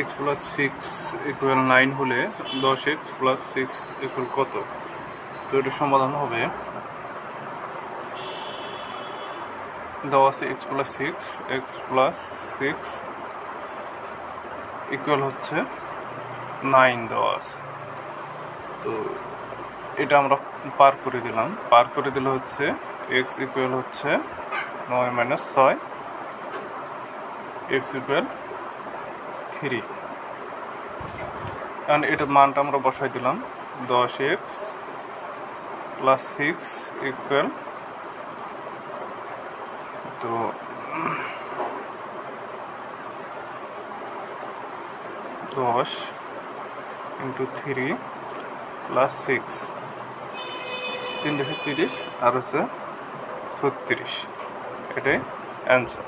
X plus 6 equal 9 হলে 10x plus 6 equal কত? তো এটা সমাধান হবে, দেওয়া আছে এক্স প্লাস সিক্স ইকুয়াল হচ্ছে 9 দেওয়া আছে। তো এটা আমরা পার করে দিলে হচ্ছে এক্স ইকুয়াল হচ্ছে 9 - 6, এক্স ইকুয়াল 3। কারণ এটার মানটা আমরা বসাই দিলাম, 10x প্লাস 6 ইকুয়াল, তো 10 ইন্টু 3 প্লাস 6, 3 × 30 আর হচ্ছে 36, এটাই অ্যান্সার।